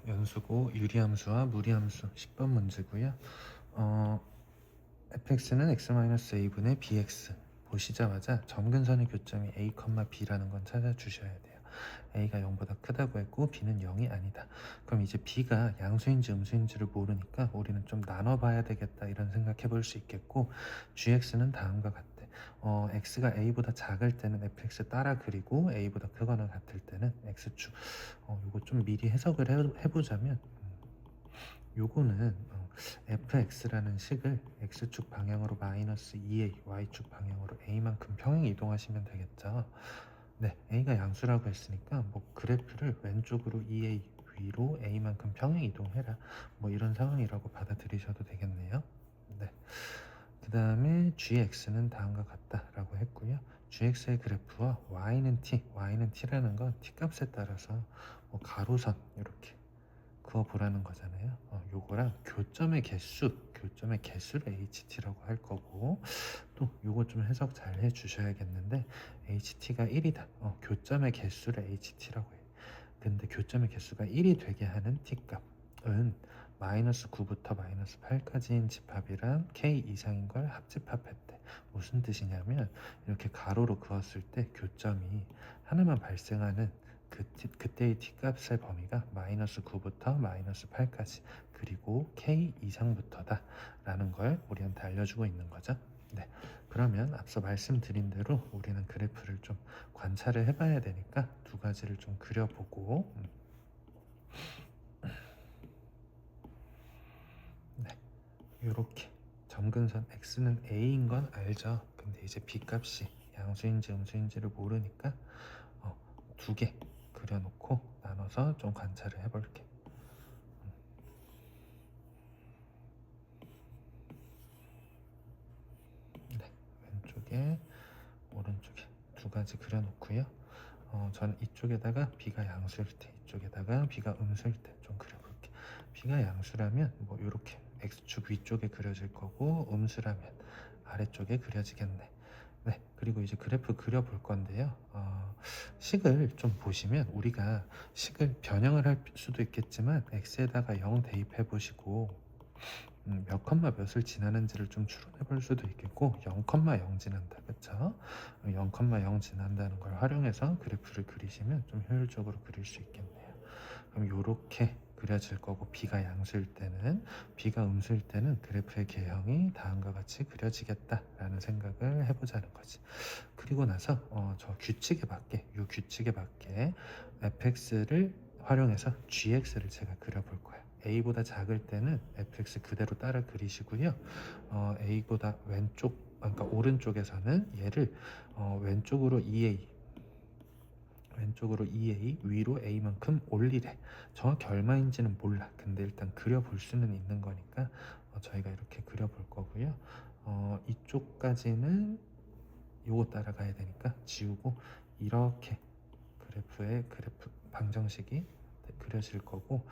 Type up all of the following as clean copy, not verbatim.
연수고 유리함수와 무리함수 10번 문제고요. fx는 x-a분의 bx 보시자마자 점근선의 교점이 a, b라는 건 찾아주셔야 돼요. a가 0보다 크다고 했고 b는 0이 아니다. 그럼 이제 b가 양수인지 음수인지를 모르니까 우리는 좀 나눠봐야 되겠다 이런 생각해 볼 수 있겠고, gx는 다음과 같대. x가 a보다 작을 때는 fx 따라 그리고 a보다 크거나 같을 때는 x축. 요거 좀 미리 해석을 해보자면 요거는 fx라는 식을 x축 방향으로 마이너스 2a, y축 방향으로 a만큼 평행 이동하시면 되겠죠. 네, a가 양수라고 했으니까 뭐 그래프를 왼쪽으로 2a, 위로 a만큼 평행 이동해라, 뭐 이런 상황이라고 받아들이셔도 되겠네요. 네, 그 다음에 gx는 다음과 같다라고 했고요. gx의 그래프와 y는 t라는 건 t값에 따라서 뭐 가로선 이렇게 그어보라는 거잖아요. 요거랑 교점의 개수를 ht라고 할 거고, 또 요거 좀 해석 잘 해주셔야겠는데, ht가 1이다. 교점의 개수를 ht라고 해요. 근데 교점의 개수가 1이 되게 하는 t값은 마이너스 9부터 마이너스 8까지인 집합이랑 k 이상인 걸 합집합했대. 무슨 뜻이냐면 이렇게 가로로 그었을 때 교점이 하나만 발생하는 그때의 t값의 범위가 마이너스 9부터 마이너스 8까지 그리고 k 이상부터다 라는 걸 우리한테 알려주고 있는 거죠. 네, 그러면 앞서 말씀드린 대로 우리는 그래프를 좀 관찰을 해봐야 되니까 두 가지를 좀 그려보고, 네, 이렇게 점근선 x는 a인 건 알죠. 근데 이제 b 값이 양수인지 음수인지를 모르니까 두 개 그려놓고 나눠서 좀 관찰을 해볼게. 네, 왼쪽에 오른쪽에 두 가지 그려놓고요. 저는 이쪽에다가 b가 양수일 때, 이쪽에다가 b가 음수일 때 좀 그려볼게. b가 양수라면 뭐 이렇게 x축 위쪽에 그려질 거고, 음수라면 아래쪽에 그려지겠네. 네, 그리고 이제 그래프 그려볼 건데요. 식을 좀 보시면 우리가 식을 변형을 할 수도 있겠지만 x에다가 0 대입해 보시고 몇 컴마 몇을 지나는지를 좀 추론해 볼 수도 있겠고, 0,0 지난다, 그쵸? 0,0 지난다는 걸 활용해서 그래프를 그리시면 좀 효율적으로 그릴 수 있겠네요. 그럼 이렇게 그려질 거고, b가 양수일 때는, b가 음수일 때는 그래프의 개형이 다음과 같이 그려지겠다라는 생각을 해보자는 거지. 그리고 나서 저 규칙에 맞게 fx를 활용해서 gx를 제가 그려볼 거예요. a보다 작을 때는 fx 그대로 따라 그리시고요. a보다 그러니까 오른쪽에서는 얘를 왼쪽으로 2a 위로 a만큼 올리래. 정확히 얼마인지는 몰라. 근데 일단 그려볼 수는 있는 거니까 저희가 이렇게 그려볼 거고요. 이쪽까지는 요거 따라가야 되니까 지우고, 이렇게 그래프 방정식이 그려질 거고,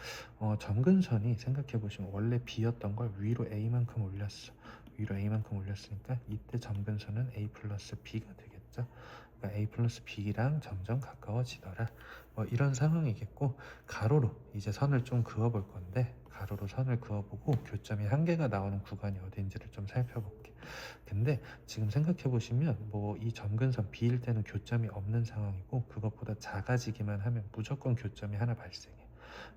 점근선이 생각해 보시면 원래 b였던 걸 위로 a만큼 올렸어. 위로 a만큼 올렸으니까 이때 점근선은 a 플러스 b가 되겠죠. 그러니까 a 플러스 b랑 점점 가까워지더라. 이런 상황이겠고, 가로로 이제 선을 좀 그어 볼 건데, 가로로 선을 그어보고 교점이 한 개가 나오는 구간이 어딘지를 좀 살펴볼게. 근데 지금 생각해 보시면 뭐 이 점근선 B일 때는 교점이 없는 상황이고, 그것보다 작아지기만 하면 무조건 교점이 하나 발생해.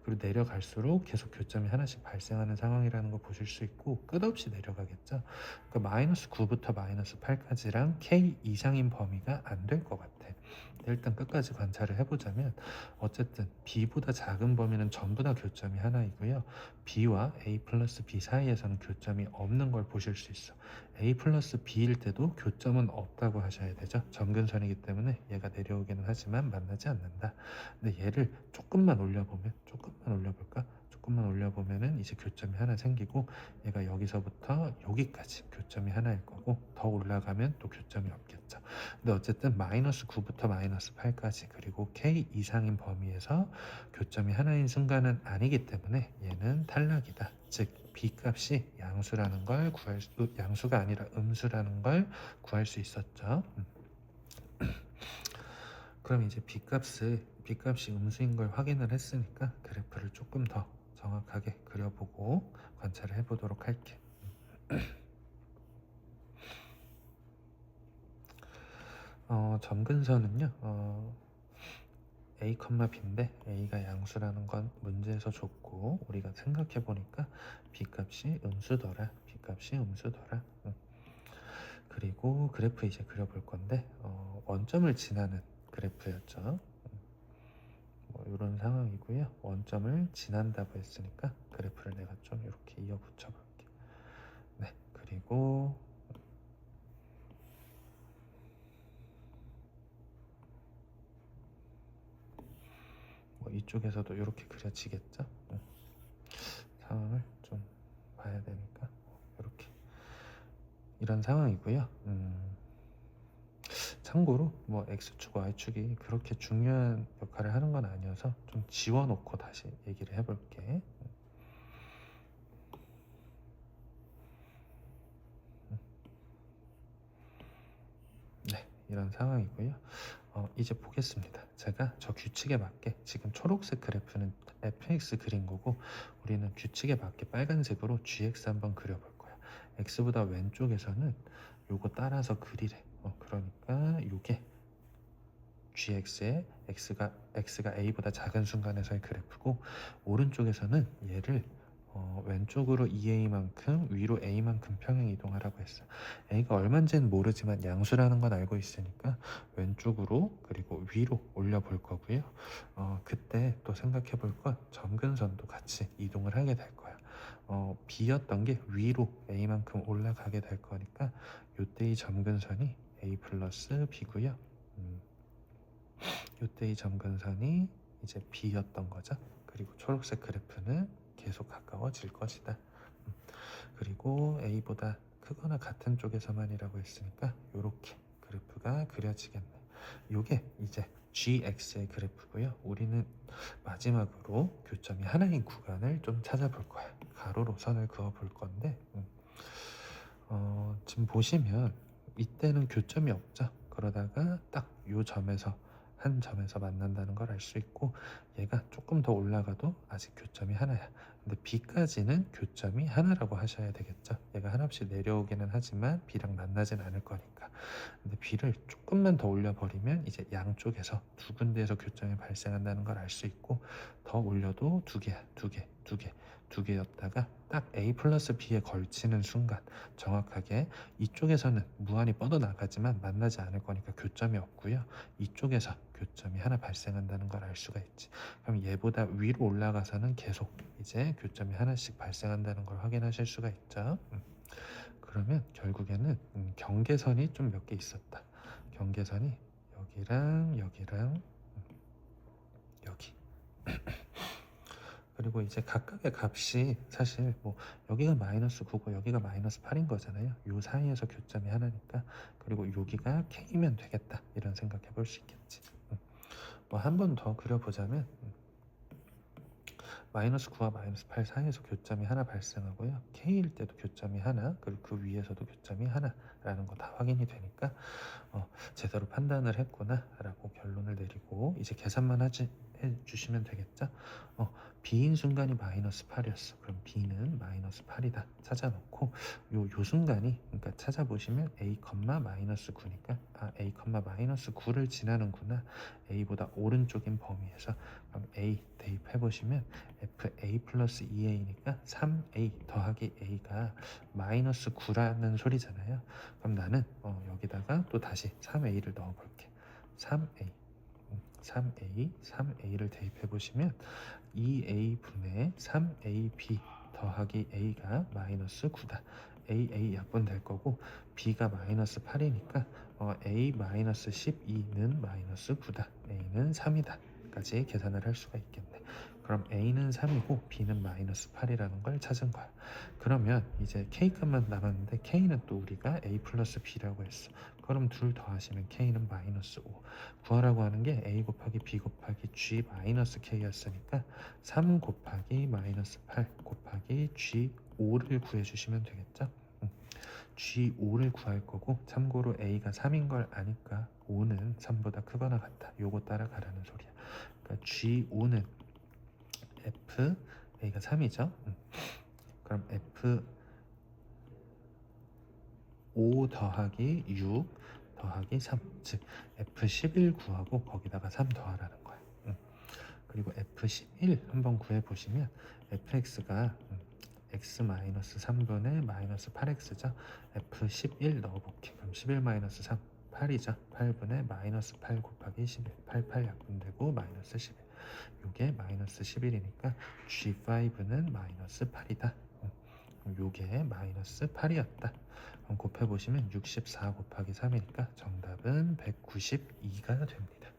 그리고 내려갈수록 계속 교점이 하나씩 발생하는 상황이라는 거 보실 수 있고, 끝없이 내려가겠죠. 그러니까 마이너스 9부터 마이너스 8까지랑 K 이상인 범위가 안 될 것 같아. 일단 끝까지 관찰을 해보자면 어쨌든 B보다 작은 범위는 전부 다 교점이 하나이고요. B와 A 플러스 B 사이에서는 교점이 없는 걸 보실 수 있어. A 플러스 B일 때도 교점은 없다고 하셔야 되죠. 점근선이기 때문에 얘가 내려오기는 하지만 만나지 않는다. 근데 얘를 조금만 올려볼까? 조금만 올려보면은 이제 교점이 하나 생기고, 얘가 여기서부터 여기까지 교점이 하나일 거고, 더 올라가면 또 교점이 없겠죠. 근데 어쨌든 마이너스 9부터 마이너스 8까지 그리고 k 이상인 범위에서 교점이 하나인 순간은 아니기 때문에 얘는 탈락이다. 즉 b 값이 양수라는 걸 양수가 아니라 음수라는 걸 구할 수 있었죠. 그럼 이제 b 값이 음수인 걸 확인을 했으니까 그래프를 조금 조금 더 정확하게 그려보고 관찰을 해보도록 할게. 점근선은요, A, B인데 A가 양수라는 건 문제에서 줬고 우리가 생각해 보니까 B 값이 음수더라. B 값이 음수더라. 그리고 그래프 이제 그려볼 건데 원점을 지나는 그래프였죠. 뭐 이런 상황이고요. 원점을 지난다고 했으니까 그래프를 내가 좀 이렇게 이어 붙여볼게. 네, 그리고 뭐 이쪽에서도 이렇게 그려지겠죠. 상황을 좀 봐야 되니까 이렇게 이런 상황이고요. 참고로 뭐 X축, Y축이 그렇게 중요한 역할을 하는 건 아니어서 좀 지워놓고 다시 얘기를 해볼게. 네, 이런 상황이고요. 이제 보겠습니다. 제가 저 규칙에 맞게 지금 초록색 그래프는 fx 그린 거고 우리는 규칙에 맞게 빨간색으로 gx 한번 그려볼 거야. x보다 왼쪽에서는 요거 따라서 그리래. 그러니까 요게 gx의 x가 a보다 작은 순간에서의 그래프고 오른쪽에서는 얘를 왼쪽으로 2a만큼 위로 a만큼 평행 이동하라고 했어. a가 얼마인지는 모르지만 양수라는 건 알고 있으니까 왼쪽으로 그리고 위로 올려 볼 거고요. 그때 또 생각해 볼 건 점근선도 같이 이동을 하게 될 거야. b였던 게 위로 a만큼 올라가게 될 거니까 요때 이 점근선이 a 플러스 b고요. 요때 이 점근선이 이제 b였던 거죠. 그리고 초록색 그래프는 계속 가까워질 것이다. 그리고 a보다 크거나 같은 쪽에서만이라고 했으니까 이렇게 그래프가 그려지겠네. 요게 이제 gx의 그래프고요. 우리는 마지막으로 교점이 하나인 구간을 좀 찾아볼 거야. 가로로 선을 그어 볼 건데 지금 보시면 이때는 교점이 없죠. 그러다가 딱 요 점에서 한 점에서 만난다는 걸 알 수 있고 얘가 조금 더 올라가도 아직 교점이 하나야. 근데 B까지는 교점이 하나라고 하셔야 되겠죠. 얘가 하나씩 내려오기는 하지만 B랑 만나진 않을 거니까. 근데 B를 조금만 더 올려버리면 이제 양쪽에서 두 군데에서 교점이 발생한다는 걸 알 수 있고 더 올려도 두 개야. 두 개였다가 딱 A 플러스 B에 걸치는 순간 정확하게 이쪽에서는 무한히 뻗어나가지만 만나지 않을 거니까 교점이 없고요. 이쪽에서 교점이 하나 발생한다는 걸 알 수가 있지. 그럼 얘보다 위로 올라가서는 계속 이제 교점이 하나씩 발생한다는 걸 확인하실 수가 있죠. 그러면 결국에는 경계선이 좀 몇 개 있었다. 경계선이 여기랑 여기랑 여기. 그리고 이제 각각의 값이 사실 뭐 여기가 마이너스 9고 여기가 마이너스 8인 거잖아요. 요 사이에서 교점이 하나니까. 그리고 여기가 k면 되겠다 이런 생각해 볼 수 있겠지. 뭐 한 번 더 그려보자면 마이너스 9와 마이너스 8 사이에서 교점이 하나 발생하고요. k일 때도 교점이 하나, 그리고 그 위에서도 교점이 하나라는 거 다 확인이 되니까 제대로 판단을 했구나 라고 결론을 내리고 이제 계산만 해주시면 되겠죠. B인 순간이 마이너스 8이었어. 그럼 B는 마이너스 8이다 찾아놓고 요 순간이 그러니까 찾아보시면 A, 마이너스 9니까 A, 마이너스 9를 지나는구나. A보다 오른쪽인 범위에서 그럼 A 대입해보시면 FA 플러스 2A니까 3A 더하기 A가 마이너스 9라는 소리잖아요. 그럼 나는 여기다가 또 다시 3A를 넣어볼게. 3A를 대입해 보시면 2A분의 3AB 더하기 A가 마이너스 9다. A 약분될 거고 B가 마이너스 8이니까 A 마이너스 12는 마이너스 9다. A는 3이다. 까지 계산을 할 수가 있겠네. 그럼 A는 3이고 B는 마이너스 8이라는 걸 찾은 거야. 그러면 이제 K값만 남았는데 K는 또 우리가 A 플러스 B라고 했어. 그럼 둘 더하시면 K는 마이너스 5. 구하라고 하는 게 A 곱하기 B 곱하기 G 마이너스 K였으니까 3 곱하기 마이너스 8 곱하기 G5를 구해주시면 되겠죠. G5를 구할 거고 참고로 A가 3인 걸 아니까 5는 3보다 크거나 같다. 요거 따라가라는 소리야. 그러니까 G5는 F A가 3이죠. 그럼 F5 더하기 6 더하기 3, 즉 F11 구하고 거기다가 3 더하라는 거야. 그리고 F11 한번 구해보시면 fx가 x-3분의 마이너스 8x죠. F11 넣어볼게. 그럼 11-3 8이죠. 8분의 마이너스 8 곱하기 11 88 약분되고 마이너스 11. 요게 마이너스 11이니까 G5는 마이너스 8이다. 요게 마이너스 8이었다. 그럼 곱해보시면 64 곱하기 3이니까 정답은 192가 됩니다.